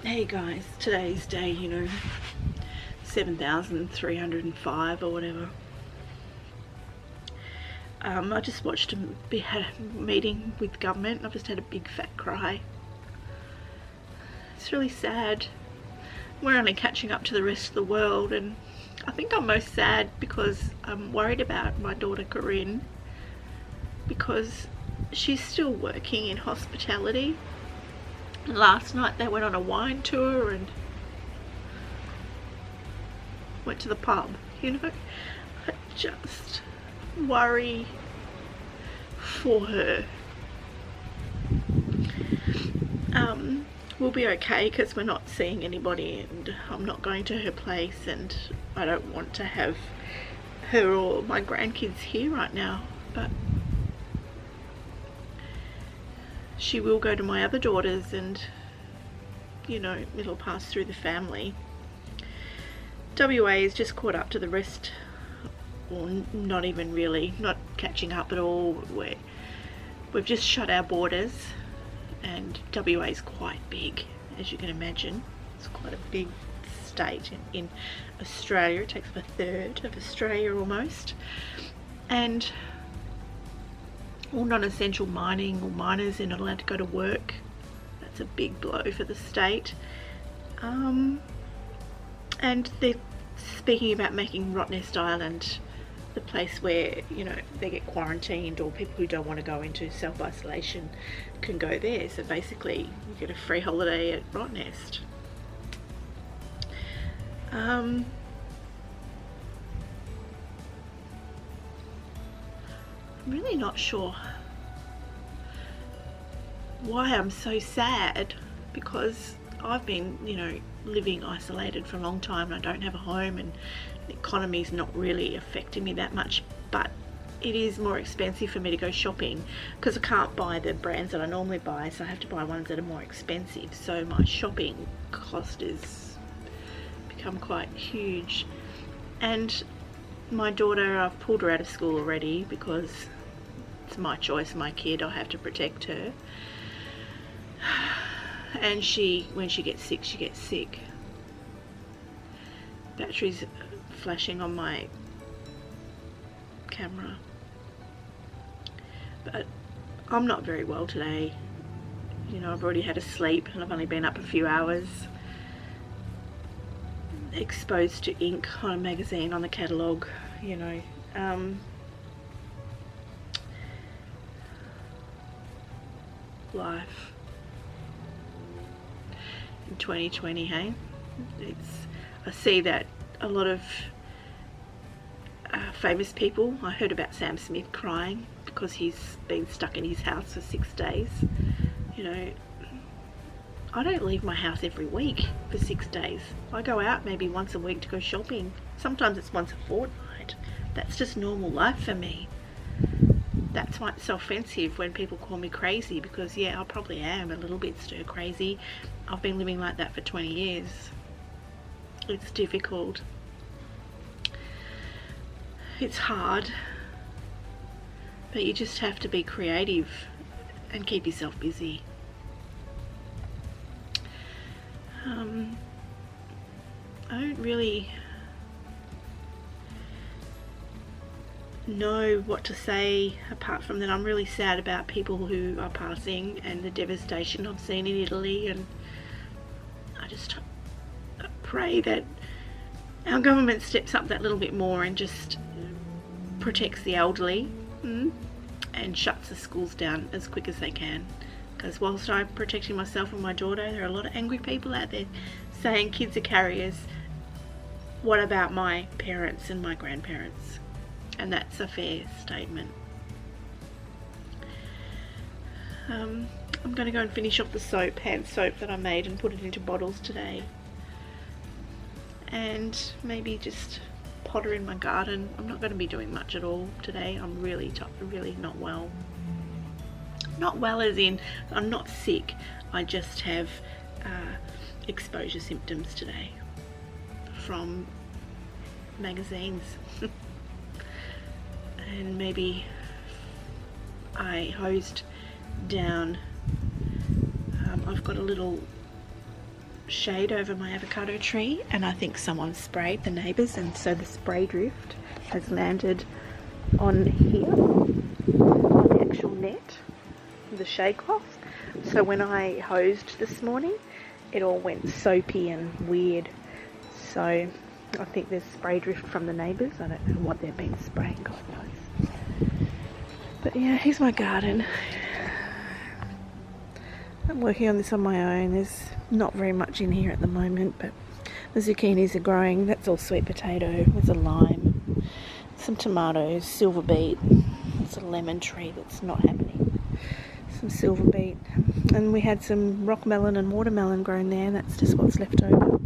Hey guys, today's day, 7,305 or whatever. I just watched had a meeting with government. I've just had a big fat cry. It's really sad. We're only catching up to the rest of the world, and I think I'm most sad because I'm worried about my daughter Corinne, because she's still working in hospitality. And last night they went on a wine tour and went to the pub. I just worry for her. We'll be okay because we're not seeing anybody, and I'm not going to her place, and I don't want to have her or my grandkids here right now, but she will go to my other daughters, and it'll pass through the family. WA is just caught up to the rest, or not even really, not catching up at all. We've just shut our borders, and WA is quite big, as you can imagine. It's quite a big state in Australia. It takes up a third of Australia almost, and all non-essential mining or miners are not allowed to go to work. That's a big blow for the state. And they're speaking about making Rottnest Island the place where they get quarantined, or people who don't want to go into self-isolation can go there. So basically you get a free holiday at Rottnest. I'm really not sure why I'm so sad, because I've been living isolated for a long time, and I don't have a home, and the economy's not really affecting me that much, but it is more expensive for me to go shopping because I can't buy the brands that I normally buy, so I have to buy ones that are more expensive. So my shopping cost has become quite huge. And my daughter, I've pulled her out of school already because it's my choice, my kid, I have to protect her. And when she gets sick, she gets sick. Battery's flashing on my camera. But I'm not very well today. I've already had a sleep, and I've only been up a few hours. Exposed to ink on a magazine on the catalogue, life in 2020, hey? I see that a lot of famous people. I heard about Sam Smith crying because he's been stuck in his house for 6 days. I don't leave my house every week for 6 days. I go out maybe once a week to go shopping. Sometimes it's once a fortnight. That's just normal life for me. That's why it's so offensive when people call me crazy, because yeah, I probably am a little bit stir crazy. I've been living like that for 20 years. It's difficult. It's hard. But you just have to be creative and keep yourself busy. I don't really know what to say apart from that I'm really sad about people who are passing and the devastation I've seen in Italy, and I just pray that our government steps up that little bit more and just protects the elderly and shuts the schools down as quick as they can. Because whilst I'm protecting myself and my daughter, there are a lot of angry people out there saying kids are carriers. What about my parents and my grandparents? And that's a fair statement. I'm going to go and finish off the hand soap that I made, and put it into bottles today. And maybe just potter in my garden. I'm not going to be doing much at all today. I'm really not well. Not well as in I'm not sick. I just have exposure symptoms today from magazines. And maybe I hosed down. I've got a little shade over my avocado tree, and I think someone sprayed, the neighbours, and so the spray drift has landed on here, on the actual net, the shade cloth. So when I hosed this morning, it all went soapy and weird. So I think there's spray drift from the neighbours. I don't know what they've been spraying, God knows. But yeah, here's my garden. I'm working on this on my own. There's not very much in here at the moment, but the zucchinis are growing. That's all sweet potato. There's a lime, some tomatoes, silver beet. It's a lemon tree that's not happening. Some silver beet. And we had some rock melon and watermelon grown there. That's just what's left over.